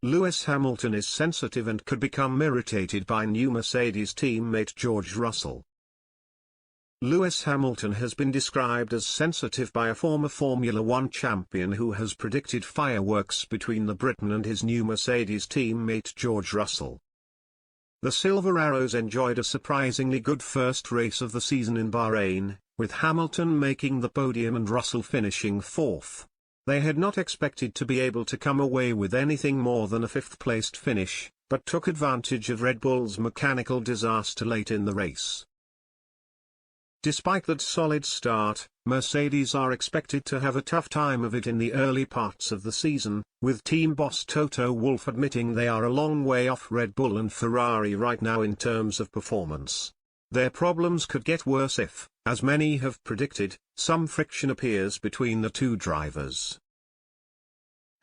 Lewis Hamilton is sensitive and could become irritated by new Mercedes teammate George Russell. Lewis Hamilton has been described as sensitive by a former Formula One champion who has predicted fireworks between the Briton and his new Mercedes teammate George Russell. The Silver Arrows enjoyed a surprisingly good first race of the season in Bahrain, with Hamilton making the podium and Russell finishing fourth. They had not expected to be able to come away with anything more than a fifth-placed finish, but took advantage of Red Bull's mechanical disaster late in the race. Despite that solid start, Mercedes are expected to have a tough time of it in the early parts of the season, with team boss Toto Wolff admitting they are a long way off Red Bull and Ferrari right now in terms of performance. Their problems could get worse if, as many have predicted, some friction appears between the two drivers.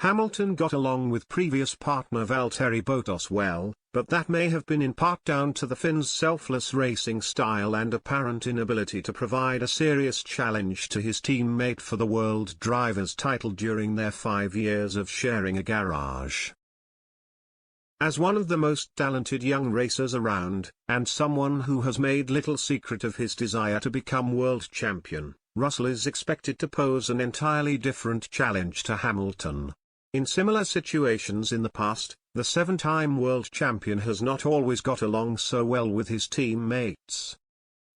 Hamilton got along with previous partner Valtteri Bottas well, but that may have been in part down to the Finn's selfless racing style and apparent inability to provide a serious challenge to his teammate for the World Drivers' title during their 5 years of sharing a garage. As one of the most talented young racers around, and someone who has made little secret of his desire to become world champion, Russell is expected to pose an entirely different challenge to Hamilton. In similar situations in the past, the 7-time world champion has not always got along so well with his teammates.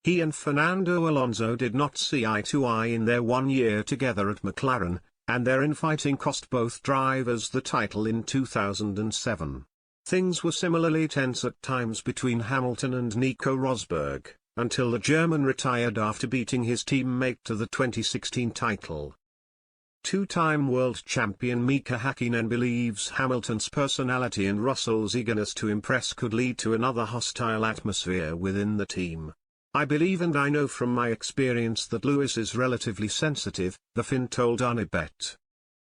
He and Fernando Alonso did not see eye to eye in their 1 year together at McLaren, and their infighting cost both drivers the title in 2007. Things were similarly tense at times between Hamilton and Nico Rosberg, until the German retired after beating his teammate to the 2016 title. Two-time world champion Mika Häkkinen believes Hamilton's personality and Russell's eagerness to impress could lead to another hostile atmosphere within the team. "I believe and I know from my experience that Lewis is relatively sensitive," the Finn told Unibet.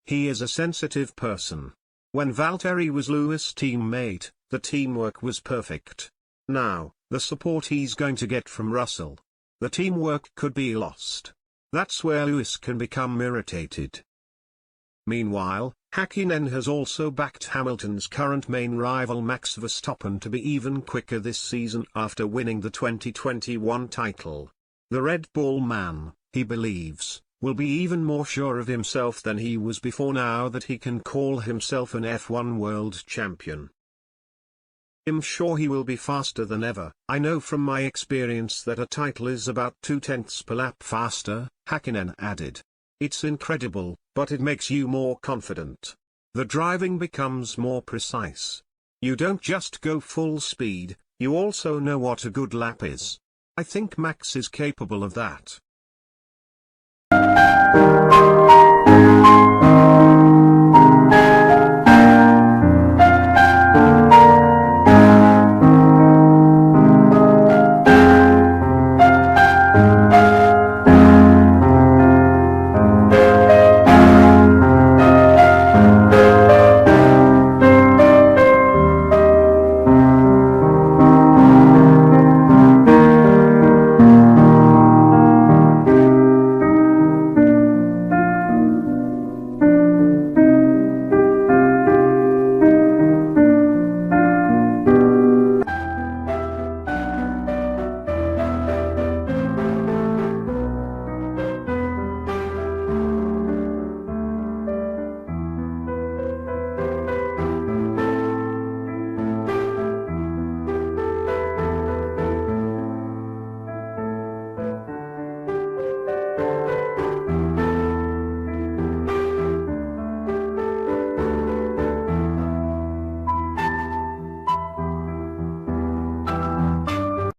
"He is a sensitive person. When Valtteri was Lewis' teammate, the teamwork was perfect. Now, the support he's going to get from Russell, the teamwork could be lost. That's where Lewis can become irritated." Meanwhile, Häkkinen has also backed Hamilton's current main rival Max Verstappen to be even quicker this season after winning the 2021 title. The Red Bull man, he believes, will be even more sure of himself than he was before now that he can call himself an F1 world champion. "I'm sure he will be faster than ever. I know from my experience that a title is about 0.2 per lap faster," Häkkinen added. "It's incredible, but it makes you more confident. The driving becomes more precise. You don't just go full speed, you also know what a good lap is. I think Max is capable of that."